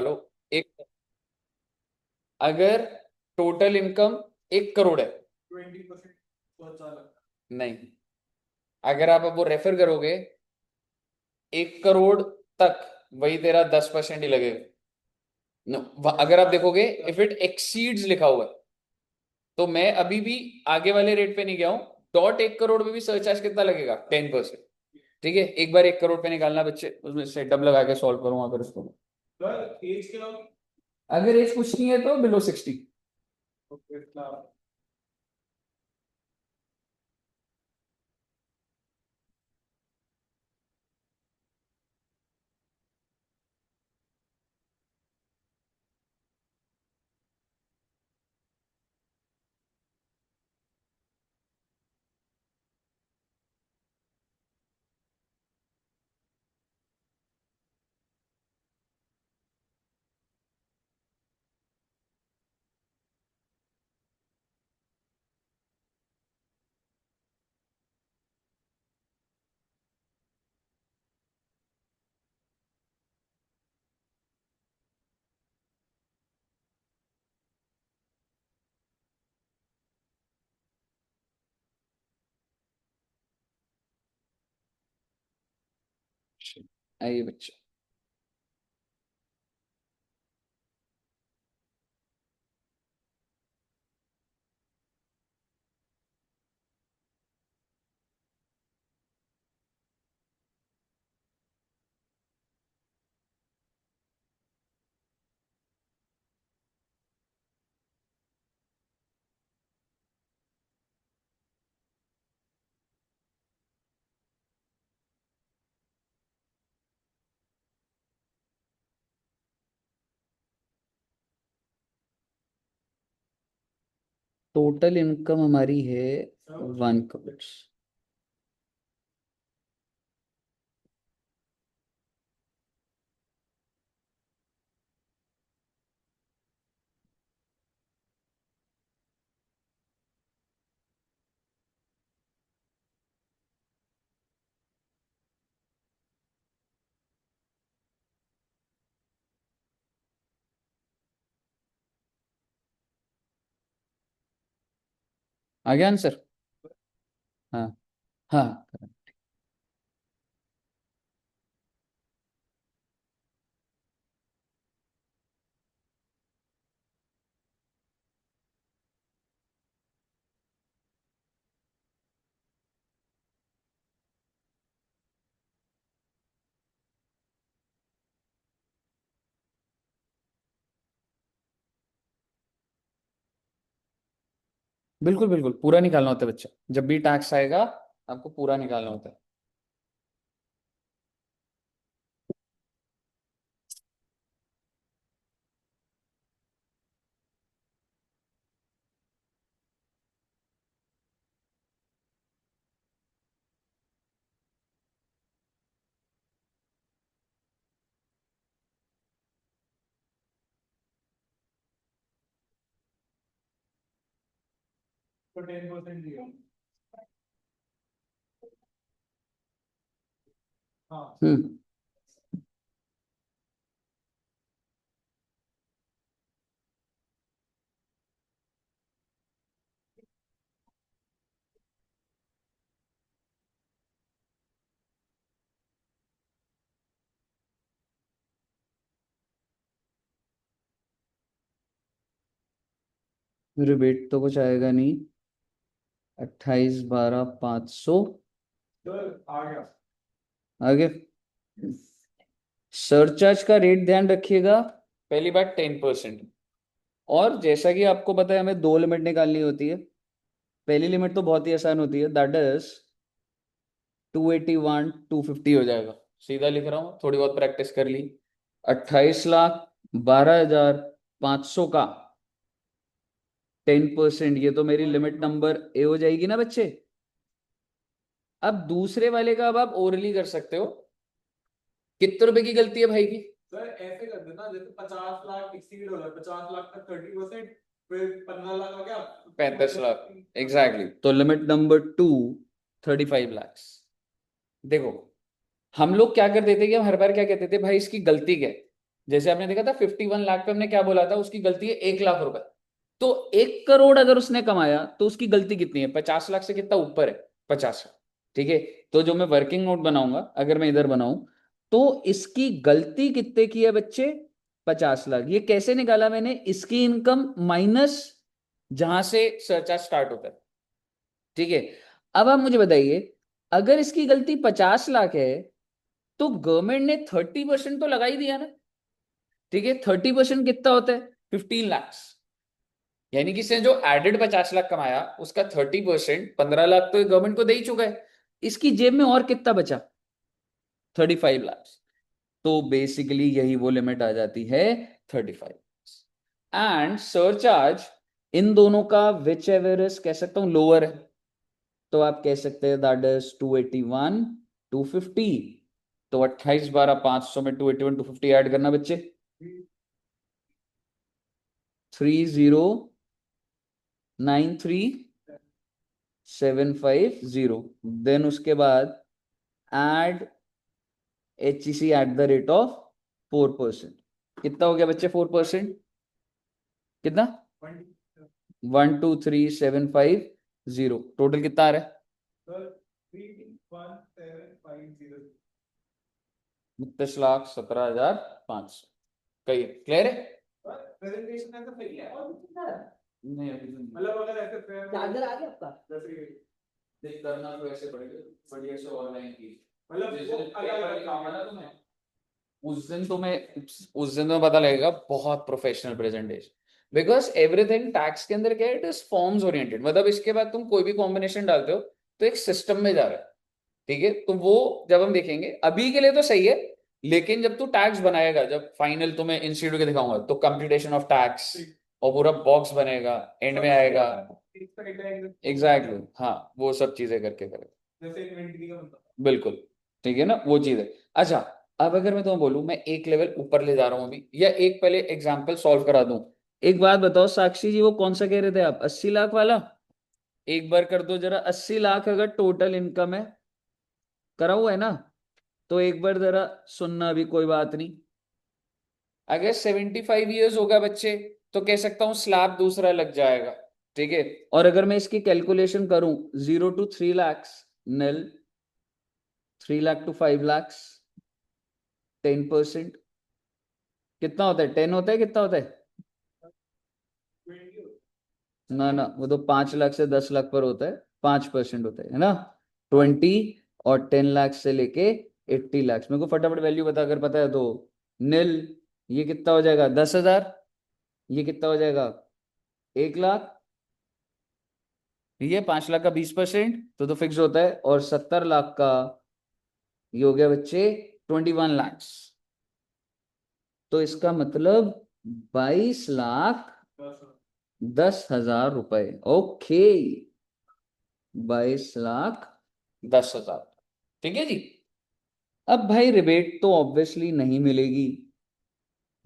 लो। एक, अगर total income 1 crore है, 20% नहीं, अगर आप अब वो रेफर करोगे 1 करोड़ तक, वही तेरा 10% ही लगेगा। अगर आप देखोगे इफ इट एक्सीड्स लिखा हुआ है, तो मैं अभी भी आगे वाले रेट पे नहीं गया हूं। 1 करोड़ में भी सरचार्ज कितना लगेगा? 10%। ठीक है, एक बार 1 करोड़ पे निकालना बच्चे, उसमें सेटअप लगा के सॉल्व करूंगा फिर उसको। एज के, अगर एज कुछ नहीं है तो बिलो 60। आइए बच्चे, टोटल इनकम हमारी है 1 करोड़। आ गया आंसर? हाँ। हाँ, बिल्कुल बिल्कुल पूरा निकालना होता है बच्चा, जब भी टैक्स आएगा आपको पूरा निकालना होता है। तो 10% दिया। हाँ। मेरे वेट तो कुछ आएगा नहीं। 28 12 500। आ गया। आगे, सरचार्ज का रेट ध्यान रखिएगा। पहली बात 10%। और जैसा कि आपको पता है हमें 2 लिमिट निकालनी होती है। पहली लिमिट तो बहुत ही आसान होती है, दैट इज 281 250 हो जाएगा। सीधा लिख रहा हूँ, थोड़ी बहुत प्रैक्टिस कर ली। 28,12,500 का 10%, ये तो मेरी लिमिट नंबर ए हो जाएगी ना बच्चे। अब दूसरे वाले का अब आप ओरली कर सकते हो। कितने रुपए की गलती है भाई की? सर ऐसे कर देना, जैसे 50 लाख एक्सीड हो रहा है, 50 लाख तक 30%, फिर 15 लाख आ गया, 35 लाख। एग्जैक्टली, तो लिमिट नंबर 2 35 lakhs। देखो, हम लोग क्या करते थे कि हम हर बार क्या कहते थे, भाई इसकी गलती क्या है, जैसे आपने देखा था 51 लाख पे हमने क्या बोला था, उसकी गलती है 1 लाख रुपए। तो 1 करोड़ अगर उसने कमाया तो उसकी गलती कितनी है, 50 लाख से कितना ऊपर है, 50 लाख। ठीक है, तो जो मैं वर्किंग नोट बनाऊंगा, अगर मैं इधर बनाऊं, तो इसकी गलती कितने की है बच्चे, 50 लाख। ये कैसे निकाला मैंने, इसकी इनकम माइनस जहां से सरचार्ज स्टार्ट होता है। ठीक है, अब आप मुझे बताइए, अगर इसकी गलती 50 लाख है तो गवर्नमेंट ने 30% तो लगा ही दिया ना। ठीक है, 30% कितना होता है, 15 लाख। यानी कि इसने जो एडेड 50 लाख कमाया उसका 30%, 15 लाख तो गवर्नमेंट को दे ही चुका है। इसकी जेब में और कितना बचा, 35 लाख। तो बेसिकली यही वो लिमिट आ जाती है, 35। एंड सरचार्ज इन दोनों का विच एवर इज, कह सकता हूं लोअर है, तो आप कह सकते हैं दैट इज 281 250। तो 28 12 500 में 281 250 ऐड करना बच्चे, 3093750। देन उसके बाद add HEC at the rate of 4%। कितना हो गया बच्चे 4%, कितना, 123,750। टोटल कितना आ रहा है, 32,17,500। कही क्लियर है। प्रेजेंटेशन ऐसा सही है और नहीं अभी तो मतलब अगर ऐसे चार्जर आ गया आपका, देख करना तो ऐसे पड़ेगा, बढ़िया से ऑनलाइन की, मतलब जिस दिन अलग अलग काम है ना तुम्हें, उस दिन तुम्हें पता लगेगा बहुत professional presentation. Because everything tax के अंदर क्या है, इट इज फॉर्म्स ओरिएंटेड, मतलब इसके बाद तुम कोई भी कॉम्बिनेशन डालते हो तो एक सिस्टम में जा रहा है। ठीक है, तो वो जब हम देखेंगे, अभी के लिए तो सही है, लेकिन जब तू टैक्स बनाएगा, जब फाइनल तुम्हें इंस्टीट्यूट के दिखाऊंगा, तो कंप्यूटेशन ऑफ टैक्स और पूरा बॉक्स बनेगा, एंड में आएगा एग्जैक्टली हाँ, वो सब चीजें करके करेगा जैसे इन्वेंटरी का मतलब, बिल्कुल। ठीक है ना, वो चीज है। अच्छा, अब अगर मैं तुम्हें बोलूं मैं एक लेवल ऊपर ले जा रहा हूं अभी, या एक पहले एग्जांपल सॉल्व करा दूं। एक बात बताओ साक्षी जी, वो कौन सा कह रहे थे आप, 80 लाख वाला। एक बार कर दो जरा, 80 लाख अगर टोटल इनकम है, करा हुआ है ना, तो एक बार जरा सुनना भी, कोई बात नहीं। अगर 75 ईयर्स होगा बच्चे, तो कह सकता हूं स्लैब दूसरा लग जाएगा। ठीक है, और अगर मैं इसकी कैलकुलेशन करूं, 0 to 3 lakhs nil, 3 lakh to 5 lakhs 10%, कितना होता है, 10 होता है, कितना होता है, ना ना, वो तो 5 लाख से 10 लाख पर होता है, 5% होता है ना, 20। और 10 लाख से लेके 80 लाख, मेरे को फटाफट वैल्यू बता, अगर पता है तो। नील, ये कितना हो जाएगा, 10,000। ये कितना हो जाएगा, 1 लाख। ये 5 लाख का 20% तो फिक्स होता है, और 70 लाख का ये हो गया बच्चे 21 lakhs। तो इसका मतलब 22,10,000 रुपए। ओके, 22,10,000। ठीक है जी। अब भाई रिबेट तो ऑब्वियसली नहीं मिलेगी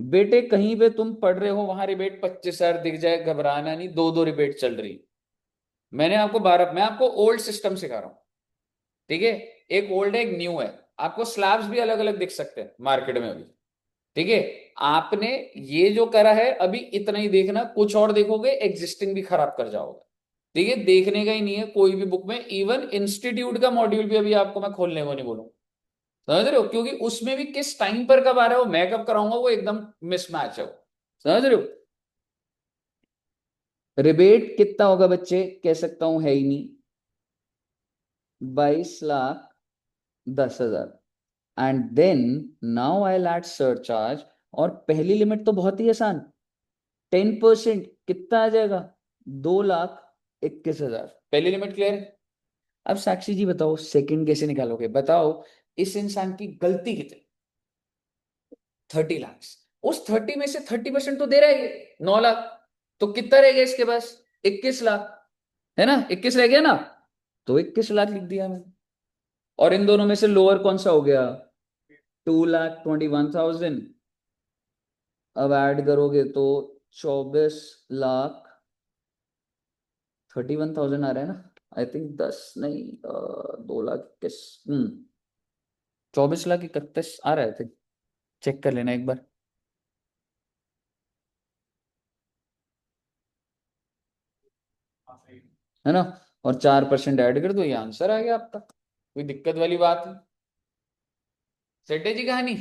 बेटे, कहीं पे तुम पढ़ रहे हो वहां रिबेट 25,000 दिख जाए, घबराना नहीं, दो दो रिबेट चल रही। मैं आपको ओल्ड सिस्टम सिखा रहा हूं। ठीक है, एक ओल्ड है एक न्यू है, आपको स्लैब्स भी अलग अलग दिख सकते हैं मार्केट में अभी। ठीक है, आपने ये जो करा है अभी इतना ही देखना, कुछ और देखोगे एग्जिस्टिंग भी खराब कर जाओगे। ठीक है, देखने का ही नहीं है कोई भी बुक में, इवन इंस्टीट्यूट का मॉड्यूल भी अभी आपको मैं खोलने को नहीं बोलूंगा। समझ रहे हो, क्योंकि उसमें भी किस टाइम पर कब आ रहा है वो मैं कब कराऊंगा, वो एकदम मिसमैच है वो। समझ रहे हो, रिबेट कितना होगा बच्चे, कह सकता हूं है ही नहीं, 22,10,000। And then now I at surcharge, और पहली लिमिट तो बहुत ही आसान, 10% कितना आ जाएगा, 2,21,000। पहली लिमिट क्लियर है। अब साक्षी जी बताओ सेकंड कैसे निकालोगे, बताओ। इस इंसान की गलती कितनी, 30 लाख। उस 30 में से 30% तो दे रहा है ये, 9 लाख। तो कितना रह गया इसके पास, 21 लाख, है ना, 21 रह गया ना, तो 21 लाख लिख दिया मैंने। और इन दोनों में से लोअर कौन सा हो गया, 2,21,000। अब ऐड करोगे तो 24,31,000 आ रहा है ना, आई थिंक 10 नहीं, 2,21,000, 24,31,000 आ रहा है, चेक कर लेना एक बार। है ना, और 4% ऐड कर दो, ये आंसर आ गया आपका। कोई दिक्कत वाली बात है? सेट है जी कहानी।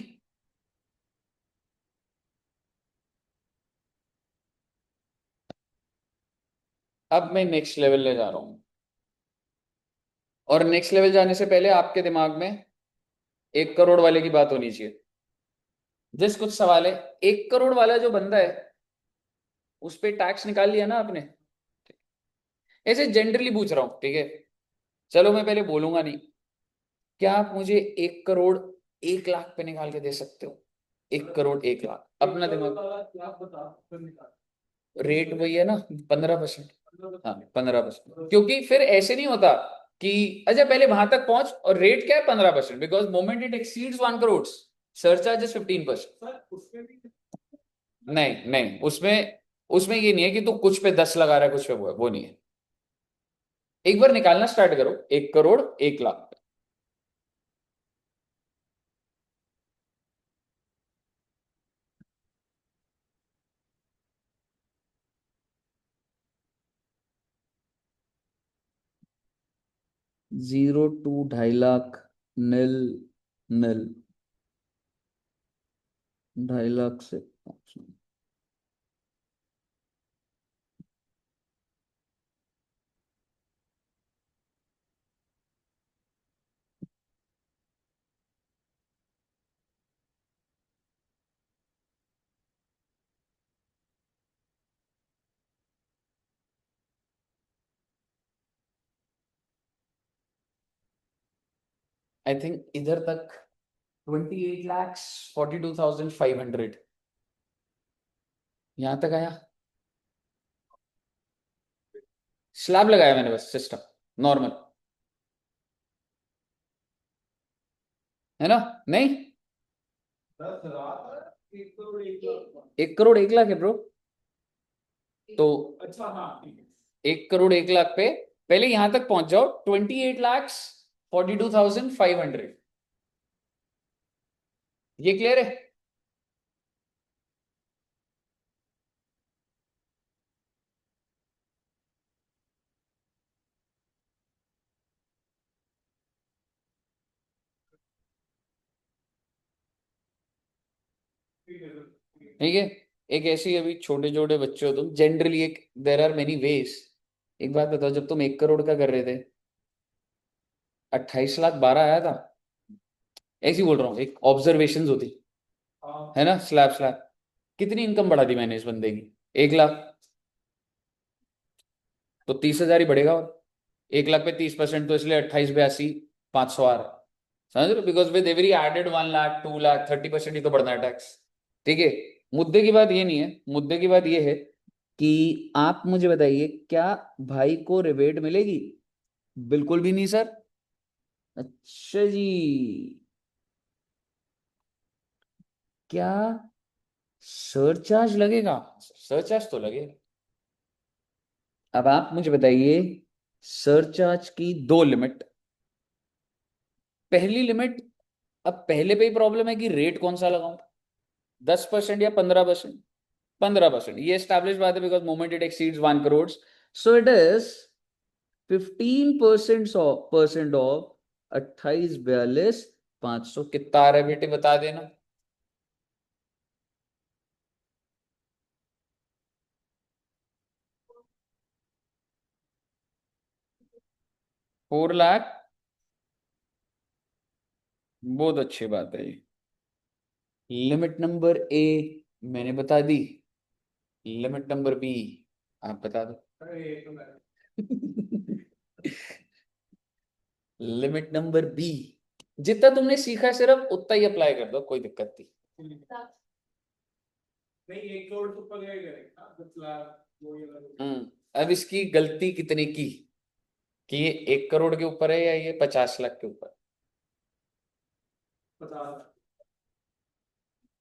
अब मैं नेक्स्ट लेवल ले जा रहा हूं, और नेक्स्ट लेवल जाने से पहले आपके दिमाग में 1 करोड़ वाले की बात होनी चाहिए। जस्ट कुछ सवाल है। 1 करोड़ वाला जो बंदा है, उस पे टैक्स निकाल लिया ना आपने? ऐसे जनरली पूछ रहा हूं, ठीक है? चलो मैं पहले बोलूंगा नहीं। क्या आप मुझे 1 करोड़ 1 लाख पे निकाल के दे सकते हो? 1 करोड़ 1 लाख अपना दिमाग। रेट वही है ना, 15%। हाँ 15%, क्योंकि फिर ऐसे नहीं होता कि अच्छा पहले वहां तक पहुंच, और रेट क्या है 15%, because moment it exceeds 1 crore, surcharge is 15%। नहीं नहीं, उसमें उसमें ये नहीं है कि तू कुछ पे 10 लगा रहा है, कुछ पे वो नहीं है। एक बार निकालना स्टार्ट करो, 1 करोड़ 1 लाख। 0 to 2.5 लाख, नील, नील, 2.5 लाख से। आई थिंक इधर तक 28,42,500 यहां तक आया। स्लैब लगाया मैंने बस, सिस्टम नॉर्मल, है ना? नहीं, 1 करोड़ 1 लाख है ब्रो। तो अच्छा हाँ, 1 करोड़ 1 लाख पे पहले यहां तक पहुंच जाओ, 28,42,500। ये क्लियर है? ठीक है। एक ऐसी, अभी छोटे छोटे बच्चे हो तुम, जनरली एक देर आर मेनी वेज। एक बात बताओ, जब तुम 1 करोड़ का कर रहे थे, 28,12,000 आया था? ऐसे ही बोल रहा हूँ, एक ऑब्जर्वेशन होती है ना, स्लैब स्लैब। कितनी इनकम बढ़ा दी मैंने इस बंदे की? 1 लाख। तो 30,000 ही बढ़ेगा, और 1 लाख पे 30%, तो इसलिए 28,82,500 आ रहा है। समझ रहे हो? Because with every added 1 lakh 2 lakh 30% ही तो बढ़ना है टैक्स। ठीक है। मुद्दे की बात ये नहीं है, मुद्दे की बात ये है कि आप मुझे बताइए, क्या भाई को रिबेट मिलेगी? बिल्कुल भी नहीं सर। अच्छा जी। क्या सरचार्ज लगेगा? सरचार्ज तो लगेगा। अब आप मुझे बताइए, सरचार्ज की दो लिमिट। पहली लिमिट, अब पहले पे ही प्रॉब्लम है कि रेट कौन सा लगाऊं, 10% या 15%? 15%, ये स्टैब्लिश बात है, because moment it exceeds 1 crore, so it is 15% of 28,42,500। कितना आ रहा है बेटे, बता देना। 4 लाख। बहुत अच्छी बात है ये। लिमिट नंबर ए मैंने बता दी, लिमिट नंबर बी आप बता दो। लिमिट नंबर बी, जितना तुमने सीखा है सिर्फ उतना ही अप्लाई कर दो, कोई दिक्कत नहीं। नहीं, 1 करोड़ तो ऊपर गया ही करेगा, 10 लाख वो ये वाला। अब इसकी गलती कितने की, कि ये 1 करोड़ के ऊपर है या ये 50 लाख के ऊपर? 50।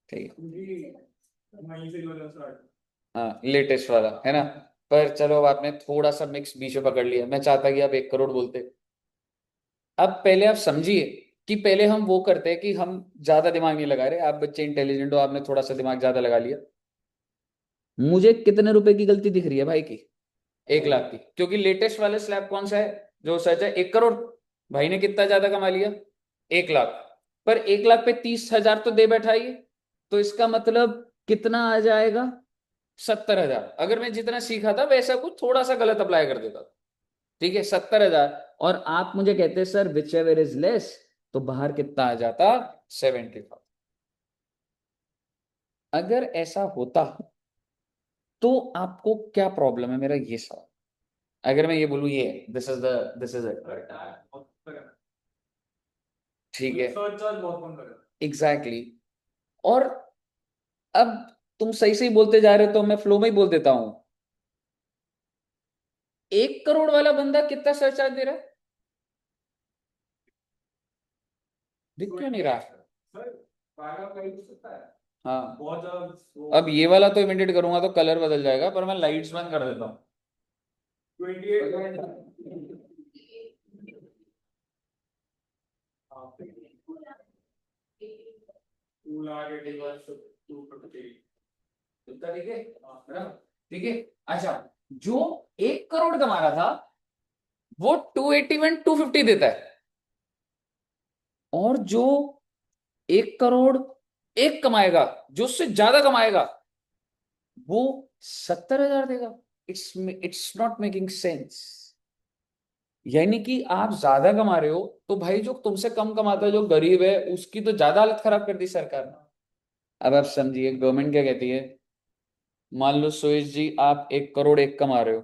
ठीक है। वहीं से वाला start। हाँ लेटेस्ट वाला है ना। पर चलो, अब आपने थोड़ा सा मिक्स बीच में पकड़ लिया, मैं चाहता कि आप 1 करोड़ बोलते। अब पहले आप समझिए कि पहले हम वो करते हैं कि हम ज्यादा दिमाग नहीं लगा रहे, आप बच्चे इंटेलिजेंट हो, आपने थोड़ा सा दिमाग ज्यादा लगा लिया। मुझे कितने रुपए की गलती दिख रही है भाई की? 1 लाख की, क्योंकि लेटेस्ट वाला स्लैब कौन सा है जो सच है, 1 करोड़। भाई ने कितना ज्यादा कमा लिया, 1 लाख। पर 1 लाख पे 30,000 तो दे बैठा ये, तो इसका मतलब कितना आ जाएगा, 70,000। अगर मैं जितना सीखा था वैसा कुछ थोड़ा सा गलत अप्लाई कर देता, ठीक है, 70,000। और आप मुझे कहते sir which ever is less, तो बाहर कितना आ जाता, 70,000। अगर ऐसा होता तो आपको क्या प्रॉब्लम है, मेरा ये सवाल। अगर मैं ये बोलूं ये दिस इज इट, ठीक है, एग्जैक्टली exactly. और अब तुम सही सही बोलते जा रहे हो तो मैं फ्लो में ही बोल देता हूं। 1 करोड़ वाला बंदा कितना सरचार्ज दे रहा है, दिख क्यों नहीं रहा। हाँ, अब ये वाला तो इमिटेट करूंगा तो कलर बदल जाएगा, पर मैं लाइट्स बंद कर देता हूँ। ठीक है, ठीक है। अच्छा, जो 1 करोड़ कमा रहा था वो 281 250 देता है, और जो 1 करोड़ एक कमाएगा, जो उससे ज्यादा कमाएगा, वो 70,000 देगा। It's not making sense. यानी कि आप ज्यादा कमा रहे हो तो भाई जो तुमसे कम कमाता है, जो गरीब है, उसकी तो ज्यादा हालत खराब कर दी सरकार ने। अब आप समझिए गवर्नमेंट क्या कहती है। मान लो सुरेश जी आप 1 करोड़ 1 कमा रहे हो,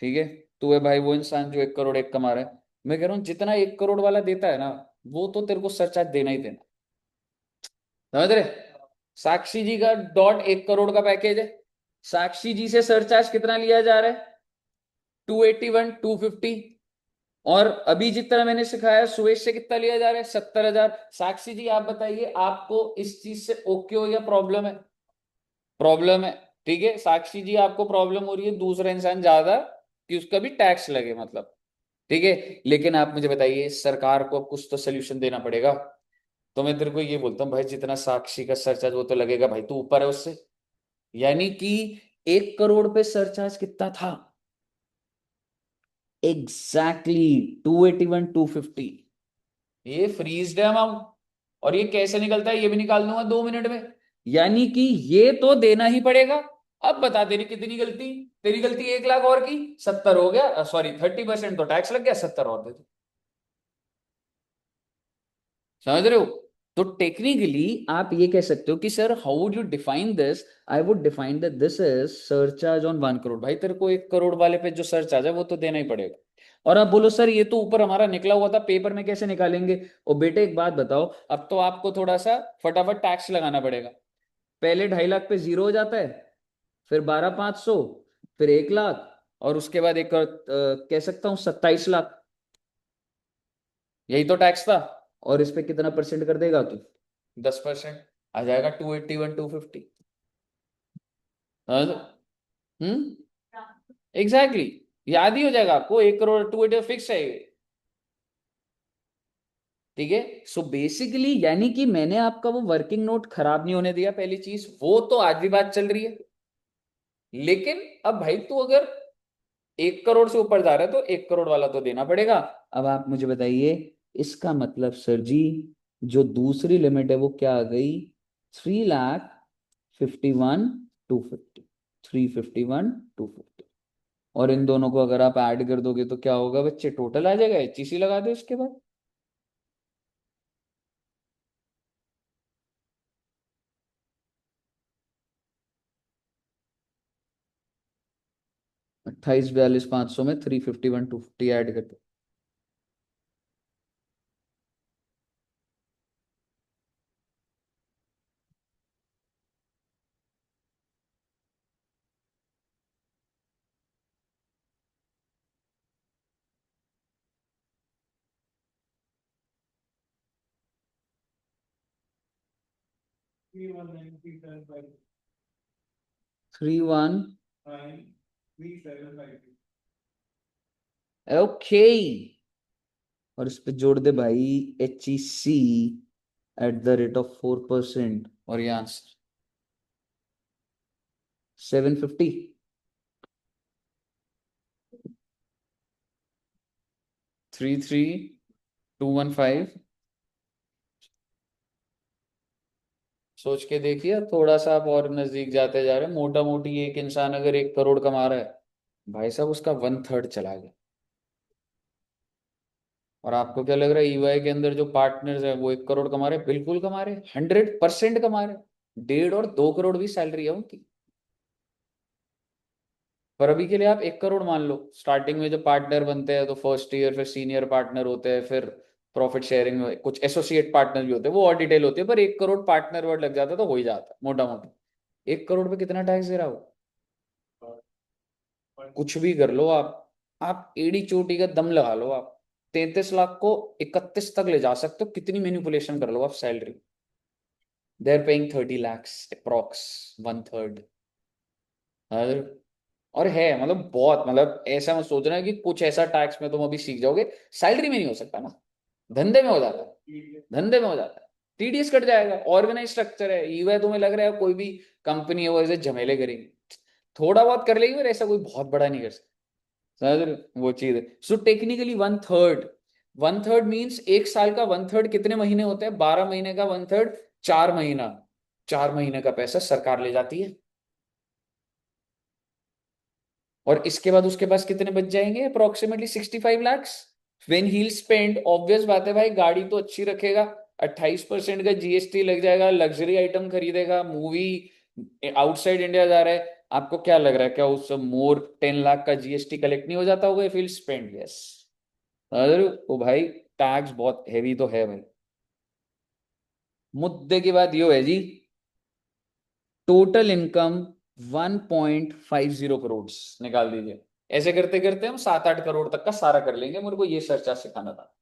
ठीक है, तू है भाई वो इंसान जो 1 करोड़ 1 कमा रहा है। मैं कह रहा हूँ जितना 1 करोड़ वाला देता है ना, वो तो तेरे को सरचार्ज देना ही देना। समझ रहे, साक्षी जी का 1 करोड़ का पैकेज है, साक्षी जी से सरचार्ज कितना लिया जा रहा है, 281 250। और अभी जितना मैंने सिखाया सुरेश से कितना लिया जा रहा है, 70,000। साक्षी जी आप बताइए आपको इस चीज से ओके हो या प्रॉब्लम है, प्रॉब्लम है, ठीक है। साक्षी जी आपको प्रॉब्लम हो रही है दूसरा इंसान ज्यादा कि उसका भी टैक्स लगे, मतलब, ठीक है। लेकिन आप मुझे बताइए सरकार को अब कुछ तो सोल्यूशन देना पड़ेगा। तो मैं तेरे को ये बोलता हूँ भाई जितना साक्षी का सरचार्ज वो तो लगेगा भाई, तू ऊपर है उससे। यानी कि 1 करोड़ पे सरचार्ज कितना था, एग्जैक्टली 281 250। ये फ्रीज्ड है अमाउंट, और ये कैसे निकलता है ये भी निकाल दूंगा 2 मिनट में। यानी कि ये तो देना ही पड़ेगा। अब बता तेरी कितनी गलती, तेरी गलती 1 लाख और की, 70 हो गया, सॉरी 30% तो टैक्स लग गया, 70 और दे दो। समझ रहे हो। तो टेक्निकली आप ये कह सकते हो कि sir how would you define this, I would define that this is surcharge on 1 crore. भाई तेरे को 1 करोड़ वाले पे जो सरचार्ज है वो तो देना ही पड़ेगा। और आप बोलो सर ये तो ऊपर हमारा निकला हुआ था, पेपर में कैसे निकालेंगे। और बेटे एक बात बताओ, अब तो आपको थोड़ा सा फटाफट टैक्स लगाना पड़ेगा। पहले 2.5 लाख पे जीरो हो जाता है, फिर 12,500, फिर 1 लाख, और उसके बाद एक कह सकता हूँ 27 लाख। यही तो टैक्स था। और इस पे कितना परसेंट कर देगा तू, 10% आ जाएगा, 281 250। हम्म, एग्जैक्टली, याद ही हो जाएगा आपको, 1 करोड़ 280 फिक्स है ये, ठीक है। सो बेसिकली यानी कि मैंने आपका वो वर्किंग नोट खराब नहीं होने दिया, पहली चीज वो तो आज भी बात चल रही है। लेकिन अब भाई तू अगर 1 करोड़ से ऊपर जा रहा है तो 1 करोड़ वाला तो देना पड़ेगा। अब आप मुझे बताइए, इसका मतलब सर जी जो दूसरी लिमिट है वो क्या आ गई, 3,51,250, 351,250। और इन दोनों को अगर आप ऐड कर दोगे तो क्या होगा बच्चे, टोटल आ जाएगा, HEC लगा दो इसके बाद। 28,42,500 में 351,250 ऐड कर दो। 31, ओके। और इस पे जोड़ दे भाई, HEC @4%, और ये आंसर 750। 33,215। सोच के देखिए, थोड़ा सा आप और नजदीक जाते जा रहे हैं। मोटा मोटी एक इंसान अगर 1 करोड़ कमा रहा है, भाई साहब उसका 1/3 चला गया। और आपको क्या लग रहा है, ईवाई के अंदर जो पार्टनर्स है वो 1 करोड़ कमा रहे हैं? बिल्कुल कमा रहे हैं, 100% कमा रहे हैं। 1.5 और 2 करोड़ भी सैलरी है उनकी। पर अभी के लिए आप 1 करोड़ मान लो। स्टार्टिंग में जब पार्टनर बनते हैं तो फर्स्ट ईयर, फिर सीनियर पार्टनर होते हैं, फिर प्रॉफिट शेयरिंग में कुछ एसोसिएट पार्टनर भी होते हैं, वो और डिटेल होती है। पर 1 करोड़ पार्टनर वर्ड लग जाता है तो हो ही जाता है मोटा मोटा। 1 करोड़ पे कितना टैक्स दे रहा हो? कुछ भी कर लो आप एड़ी चोटी का दम लगा लो आप। 33 लाख को 31 तक ले जा सकते हो, कितनी मैनिपुलेशन कर लो आप salary. They are paying 30 lakhs approx, 1/3। और है मतलब बहुत, मतलब ऐसा मत सोचना है कि कुछ ऐसा टैक्स में तुम अभी सीख जाओगे। सैलरी में नहीं हो सकता ना, धंधे में हो जाता है। धंधे में हो जाता है, टीडीएस कट जाएगा, ऑर्गेनाइज स्ट्रक्चर है। ईवा तुम्हें लग रहा है कोई भी कंपनी है वो ऐसे झमेले करेगी? थोड़ा बहुत कर लेगी, पर ऐसा कोई बहुत बड़ा नहीं कर सकता। समझ रहे हो? वो चीज है। सो टेक्निकली 1/3, 1/3 मीन्स एक साल का 1/3 कितने महीने होते हैं? 12 महीने का 1/3, 4 महीना। 4 महीने का पैसा सरकार ले जाती है। और इसके बाद उसके पास कितने बच जाएंगे? Approximately 65 lakhs। When he spend, obvious बात है भाई, गाड़ी तो अच्छी रखेगा, 28% का जीएसटी लग जाएगा, लग्जरी आइटम खरीदेगा, मूवी आउटसाइड इंडिया जा रहा है। आपको क्या लग रहा है, क्या उस मोर 10 लाख का जीएसटी कलेक्ट नहीं हो जाता होगा? Feel spend, yes. अरे ओ भाई, टैक्स बहुत हैवी तो है भाई। मुद्दे की बात ये है जी, टोटल इनकम 1.50 करोड़ निकाल दीजिए। ऐसे करते करते हम 7-8 करोड़ तक का सारा कर लेंगे। मेरे को ये चर्चा सिखाना था।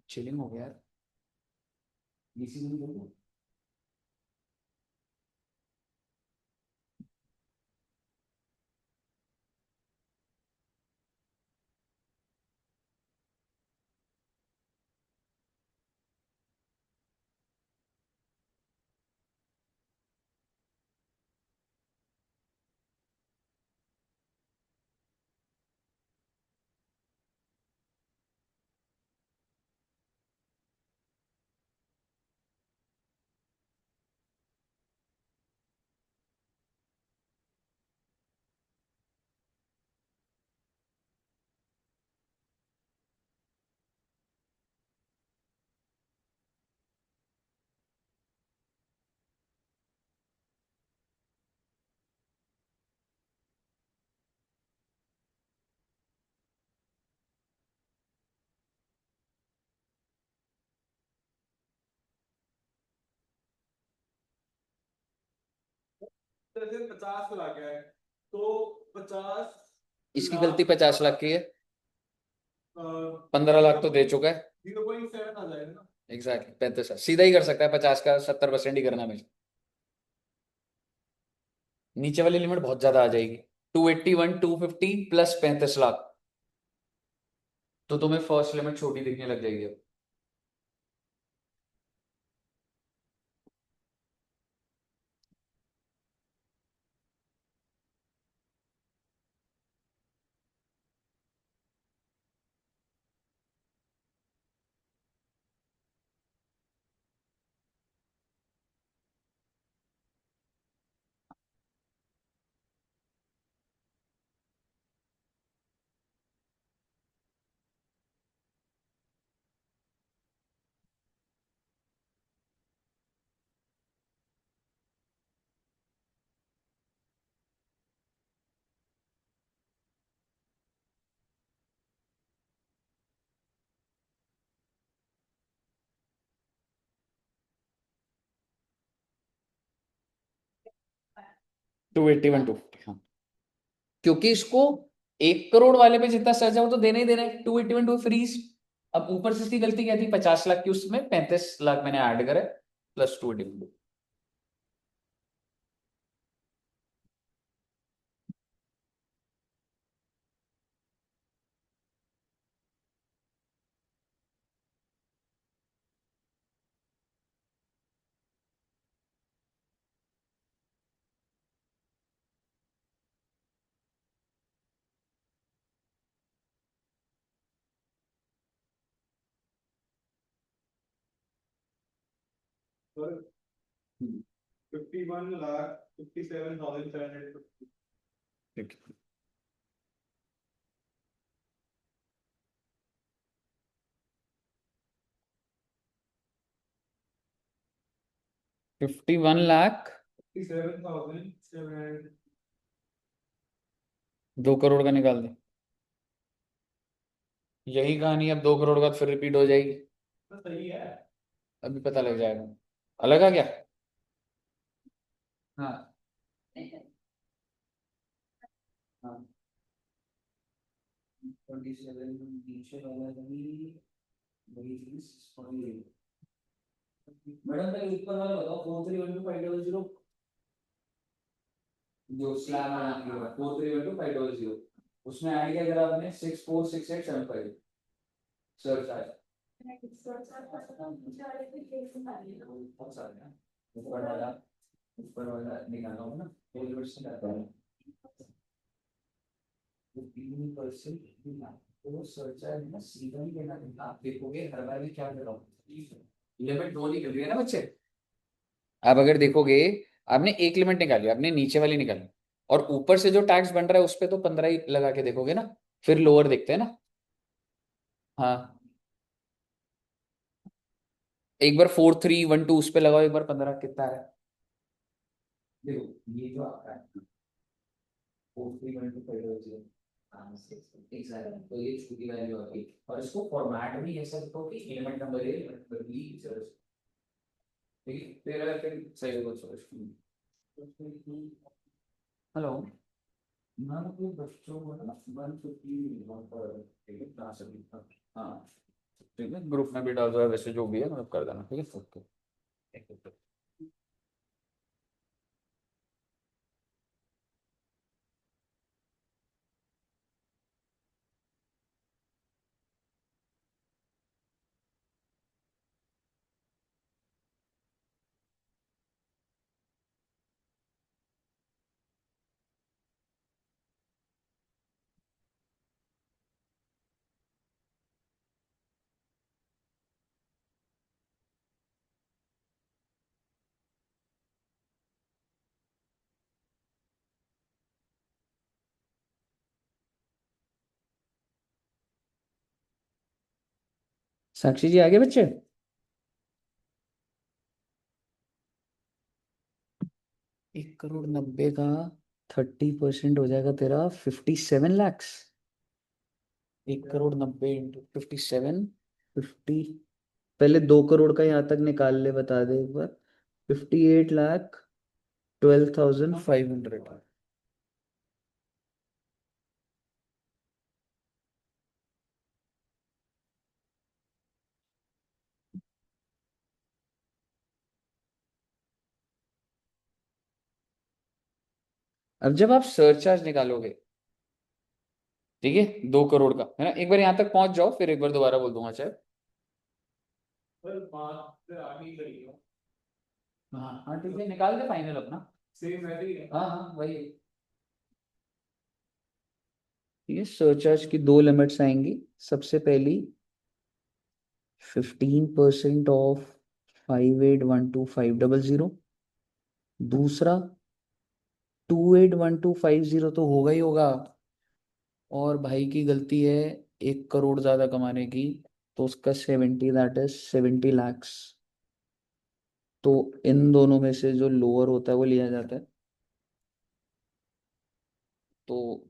चिलिंग हो गया यार। डीसी नहीं करूँ? 50 को ला गया है तो 50 इसकी गलती 50 लाख की है। 15 लाख तो दे जीरो चुका है। पॉइंट सेवन आ जाएगा ना। एग्जैक्टली 35 सीधा ही कर सकता है, 50 का 70% ही करना मुझे। नीचे वाली लिमिट बहुत ज्यादा आ जाएगी। 281, 250 प्लस 35 लाख, तो तुम्हें फर्स्ट लिमिट छोटी दिखने लग जाएगी अब। 281, 250, हाँ। क्योंकि इसको 1 करोड़ वाले पे जितना सर्च है वो तो देना ही देना है, 281 फ्रीज। अब ऊपर से इसकी गलती क्या थी, 50 लाख की, उसमें 35 लाख मैंने ऐड करे प्लस 281। पर 51,57,750। ठीक है। 51 लाख 57,700। 2 करोड़ का निकाल दे। यही कहानी अब 2 करोड़ का फिर रिपीट हो जाएगी। तो सही है। अभी पता लग जाएगा। अलग आ गया। हाँ हाँ। 27 नीचे वाला भी वही चीज 48। मैडम पहले ऊपर वाला बताओ, 4312500 जो स्लैब बना के रखा 4312500, उसमें ऐड किया करा आपने 646875 सर चार्ज। बहुत सारे हैं। ऊपर वाला निकाला होगा ना, 4% आता है। तो 3% तो सर चार्ज ना सीधा ही लेना है। आप देखोगे हर बार में क्या कर रहा हूँ, लिमिट दो निकल रही है ना बच्चे। आप अगर देखोगे, आपने एक लिमिट निकाली, आपने नीचे वाली निकाली, और ऊपर से जो टैक्स बन रहा है उस पे तो 15 ही लगा के देखोगे ना, फिर लोअर देखते हैं ना। हाँ, एक बार 4312 उस पे लगाओ, एक बार 15 कितना है। देखो ये जो आपका है 4312 एग्जैक्ट, तो ये छोटी वैल्यू आ गई। और इसको फॉर्मेट भी ऐसा लिखो कि element number A element number B, ठीक है, फिर सही होगा सॉल्यूशन। हेलो मैम, कोई बच्चों को ना 150 पर, ठीक है, क्लास अभी तक। हाँ ठीक है, ग्रुप में भी डाल दो, वैसे जो भी है मतलब कर देना, ठीक है ओके। साक्षी जी आगे बच्चे। 1 करोड़ 90 का 30% हो जाएगा तेरा 57 लैक्स। 1 करोड़ 90 इंटू 57, 50। पहले 2 करोड़ का यहाँ तक निकाल ले, बता दे एक बार। 58,12,500। अब जब आप सरचार्ज निकालोगे, ठीक है, 2 करोड़ का है ना, एक बार यहाँ तक पहुंच जाओ, फिर एक बार दोबारा बोल दूंगा चाहे। पर 5 से 8 ही करी हो। हाँ हाँ ठीक है, निकाल दे फाइनल अपना। सेम ऐसे ही है। हाँ हाँ वही। ठीक है, सरचार्ज की दो लिमिट्स आएंगी। सबसे पहली 15% ऑफ 5812,500। दूसरा 281250 तो होगा ही होगा। और भाई की गलती है 1 करोड़ ज्यादा कमाने की, तो उसका 70, दैट इज 70 लैक्स। तो इन दोनों में से जो लोअर होता है वो लिया जाता है। तो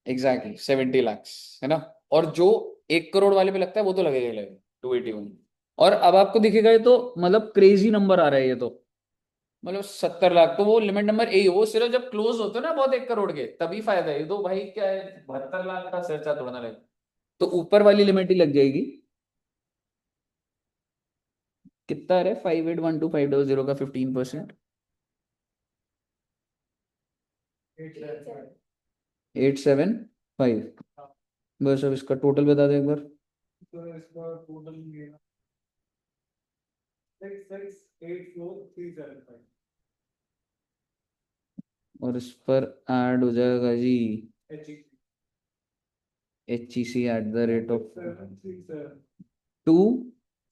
एग्जैक्टली 70 लैक्स है ना। और जो 1 करोड़ वाले पे लगता है, वो तो लगेगा ही लगेगा 281। और अब आपको दिखेगा ये तो मतलब क्रेजी नंबर आ रहा है ये तो, मतलब 70 लाख। तो वो लिमिट नंबर ए, वो सिर्फ जब क्लोज होते हो ना बहुत 1 करोड़ के, तभी फायदा है। ये तो भाई क्या है, 72 लाख का सर्चा तोड़ना लगे, तो ऊपर वाली लिमिट ही लग जाएगी। कितना है 5812 500 का 15%? 875। 875। बस अब इसका टोटल बता दे एक बार। तो इसका टोटल ये 6684375। और इस पर ऐड हो जाएगा G H HEC@the rate of 6737 to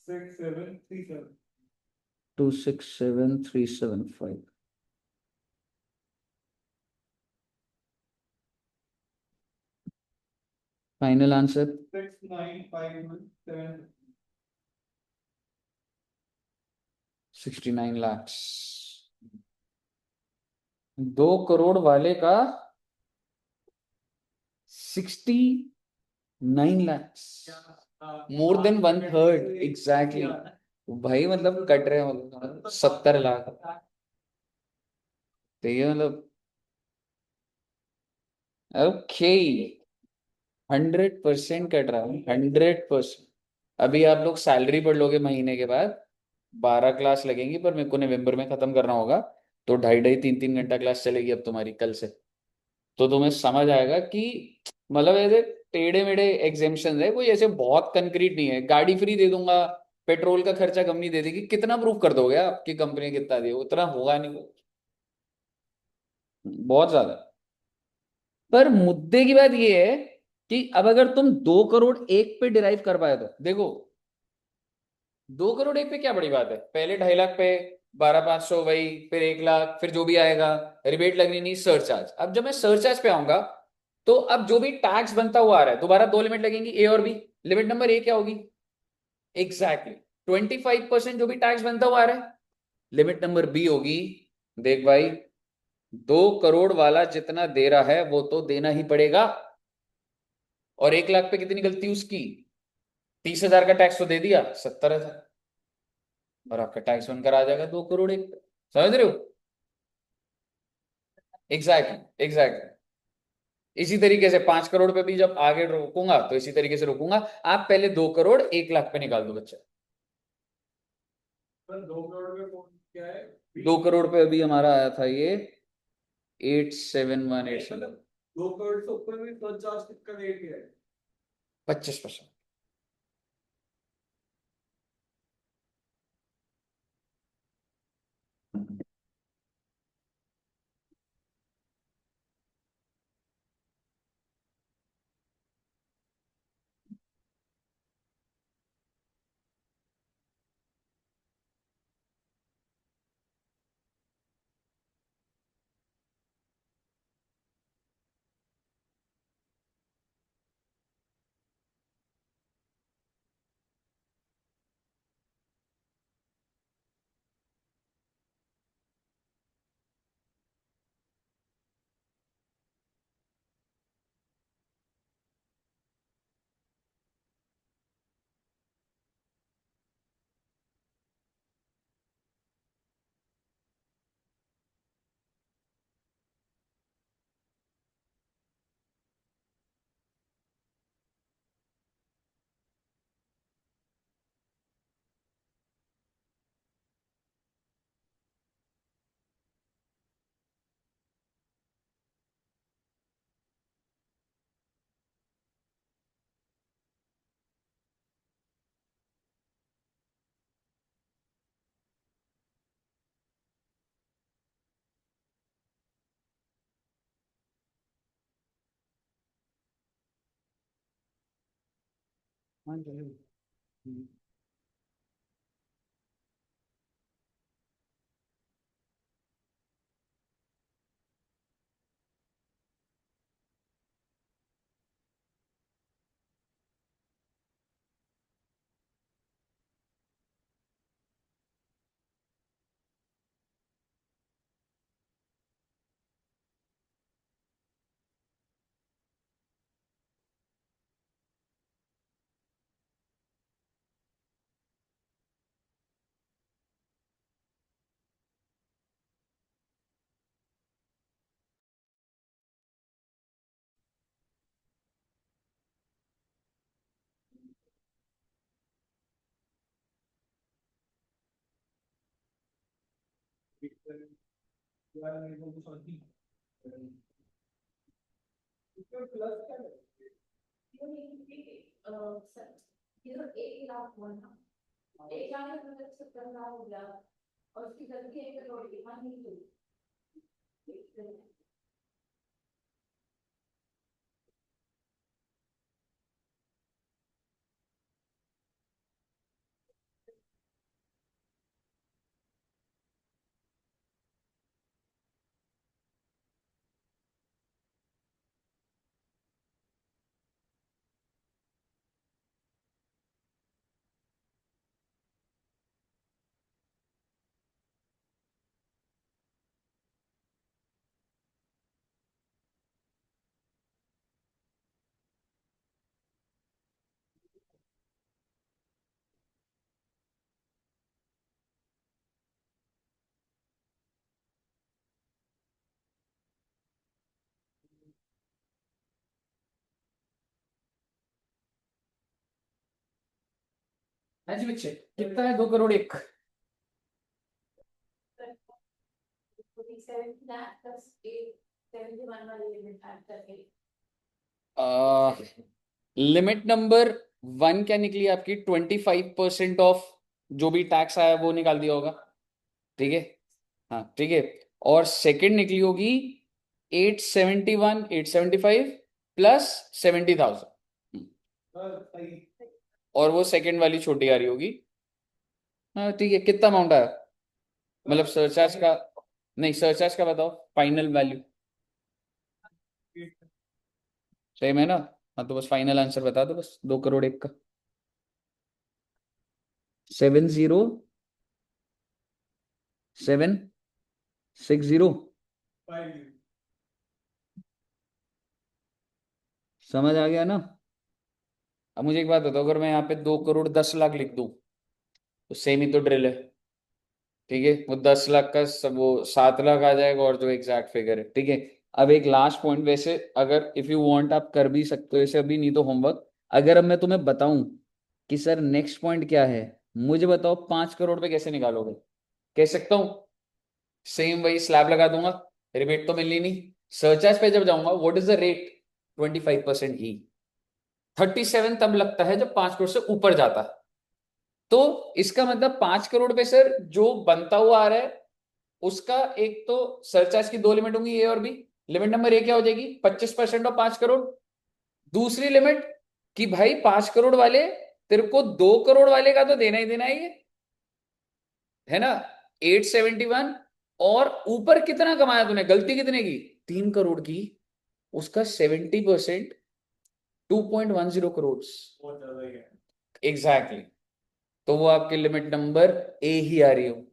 6737। 267375। Final answer 69517। 69 lakh. 2 crore वाले का 69 लाख, मोर देन 1/3 एग्जैक्टली। भाई मतलब कट रहे हैं, मतलब 70 लाख। तो ये मतलब ओके, 100% कट रहा है, 100%। अभी आप लोग सैलरी पढ़ लोगे महीने के बाद, 12 क्लास लगेंगी, पर मेरे को नवंबर में खत्म करना होगा। तो 2.5 2.5 3 घंटा क्लास चलेगी अब तुम्हारी कल से। तो तुम्हें समझ आएगा कि मतलब ऐसे टेढ़े मेढ़े एग्जेम्पशन है, कोई ऐसे बहुत कंक्रीट नहीं है। गाड़ी फ्री दे दूंगा, पेट्रोल का खर्चा कंपनी दे देगी, कितना प्रूफ कर दोगे आपकी कंपनी कितना दी, उतना होगा नहीं वो, बहुत ज्यादा। पर मुद्दे की बात ये है कि अब अगर तुम 2 करोड़ एक पे डिराइव कर पाए तो देखो, 2 करोड़ एक पे क्या बड़ी बात है, पहले 2.5 लाख पे 12,500 वही, फिर 1 लाख, फिर जो भी आएगा, रिबेट लगनी नहीं, सरचार्ज। अब जब मैं सरचार्ज पे आऊंगा, तो अब जो भी टैक्स बनता हुआ आ रहा है, दोबारा दो लिमिट लगेंगी, ए और बी। लिमिट नंबर ए क्या होगी, एग्जैक्टली 25% जो भी टैक्स बनता हुआ आ रहा है। लिमिट नंबर बी होगी, देख भाई, 2 करोड़ वाला जितना दे रहा है वो तो देना ही पड़ेगा। और 1 लाख पे कितनी गलती उसकी, 30,000 का टैक्स तो दे दिया, 70,000, और आपका टैक्स बनकर आ जाएगा 2 करोड़ एक पे। समझ रहे हो? Exactly exactly. इसी तरीके से 5 करोड़ पे भी जब आगे रोकूंगा तो इसी तरीके से रोकूंगा। आप पहले 2 करोड़ 1 लाख पे निकाल दो बच्चे। सर 2 करोड़ में कौन क्या है? 2 करोड़ पे अभी हमारा आया था ये 87187। 2 करोड़ से ऊपर भी 50 का रेट है। 25%। हाँ चलिए। यार मेरे को तो समझ नहीं इसका प्लस क्या है ये तो 1 लाख हुआ ना, 1 लाख में मतलब 70 लाख हो गया और उसकी गलती 1 करोड़ की हाँ नहीं हुई। हाँ जी बच्चे, कितना है 2 करोड़ 1? 70 लाख प्लस 71 वाली लिमिट ऐड करके लिमिट नंबर 1 क्या निकली आपकी? 25% ऑफ जो भी टैक्स आया वो निकाल दिया होगा, ठीक है? हाँ ठीक है। और सेकंड निकली होगी 871 875 प्लस 70,000, सही और वो सेकंड वाली छोटी आ रही होगी। हाँ ठीक है, कितना अमाउंट आया? मतलब सरचार्ज का नहीं, सरचार्ज का बताओ फाइनल वैल्यू। सही में ना? हाँ तो बस फाइनल आंसर बता दो, बस 2 करोड़ 1 का। 70760। 5 समझ आ गया ना? अब मुझे एक बात बताओ, अगर मैं यहाँ पे 2 करोड़ 10 लाख लिख दूं तो सेम ही तो ड्रिल है, ठीक है? वो 10 लाख का सब वो 7 लाख आ जाएगा, और जो एग्जैक्ट फिगर है, ठीक है? अब एक लास्ट पॉइंट, वैसे अगर इफ यू वांट आप कर भी सकते हो इसे, अभी नहीं तो होमवर्क। अगर अब मैं तुम्हें बताऊं कि सर नेक्स्ट पॉइंट क्या है, मुझे बताओ 5 करोड़ पे कैसे निकालोगे? कह सकता हूँ सेम वही स्लैब लगा दूंगा, रिबेट तो मिलनी नहीं। सरचार्ज पे जब जाऊंगा, व्हाट इज द रेट? 25% ही। 37 तब लगता है जब 5 करोड़ से ऊपर जाता है। तो इसका मतलब 5 करोड़ पे सर जो बनता हुआ आ रहा है उसका, एक तो सरचार्ज की 2 लिमिट होंगी, ए और बी। लिमिट नंबर ए क्या हो जाएगी? 25% ऑफ 5 करोड़। दूसरी लिमिट कि भाई 5 करोड़ वाले, तेरे को 2 करोड़ वाले का तो देना ही देना ही है ना? 871। और ऊपर कितना कमाया तूने, गलती कितने की? 3 करोड़ की। उसका 70% 2.10 करोड़। बहुत ज्यादा ही है एग्जैक्टली। तो वो आपके लिमिट नंबर ए ही आ रही हो,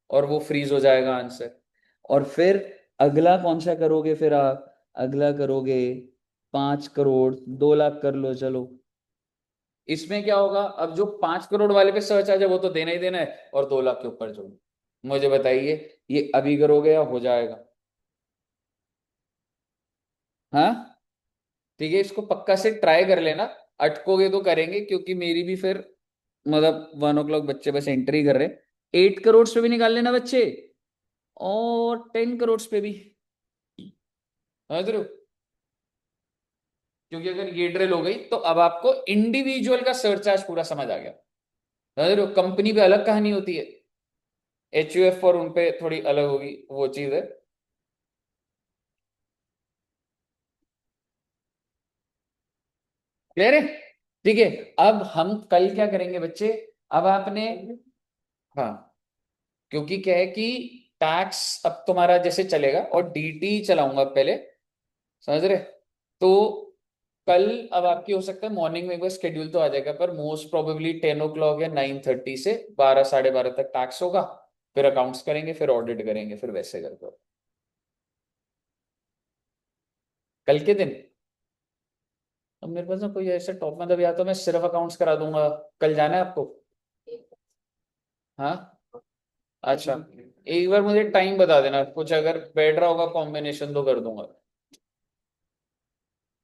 और वो फ्रीज हो जाएगा आंसर। और फिर अगला कौन सा करोगे फिर आप? अगला करोगे 5 करोड़ 2 लाख कर लो, चलो। इसमें क्या होगा, अब जो 5 करोड़ वाले पे सर्च आ जाए वो तो देना ही देना है, और 2 लाख के ऊपर जो, मुझे बताइए ये अभी करोगे या हो जाएगा? हाँ ठीक है, इसको पक्का से ट्राई कर लेना। अटकोगे तो करेंगे, क्योंकि मेरी भी फिर मतलब 1 o'clock बच्चे बस एंट्री कर रहे हैं। 8 करोड़ पे भी निकाल लेना बच्चे, और 10 करोड़ पे भी, समझ रहे हो? क्योंकि अगर ये ड्रिल हो गई तो अब आपको इंडिविजुअल का सरचार्ज पूरा समझ आ गया, समझ रहे हो? कंपनी पे अलग कहानी होती है, HUF और उनपे थोड़ी अलग होगी, वो चीज है। क्लियर है? ठीक है। अब हम कल क्या करेंगे बच्चे? अब आपने, हाँ, क्योंकि क्या है कि टैक्स अब तुम्हारा जैसे चलेगा, और DT चलाऊंगा पहले, समझ रहे? तो कल अब आपकी हो सकता है मॉर्निंग में एक बार शेड्यूल तो आ जाएगा, पर मोस्ट प्रोबेबली 10 o'clock या 9:30 से 12 साढ़े 12 तक टैक्स होगा। फिर अकाउंट्स करेंगे, फिर ऑडिट करेंगे, फिर वैसे करके कल के दिन। अब मेरे पास ना कोई ऐसा टॉप, मतलब या तो मैं सिर्फ अकाउंट्स करा दूंगा। कल जाना है आपको? हाँ अच्छा, एक बार मुझे टाइम बता देना, कुछ अगर बैठ रहा होगा कॉम्बिनेशन तो कर दूंगा।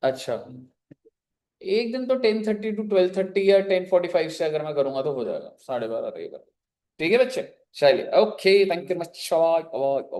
अच्छा, एक दिन तो 10:30 to 12:30 या 10:45 से अगर मैं करूंगा तो हो जाएगा, 12:30 रहेगा। ठीक है बच्चे, चलिए, okay, thank you much, bye bye.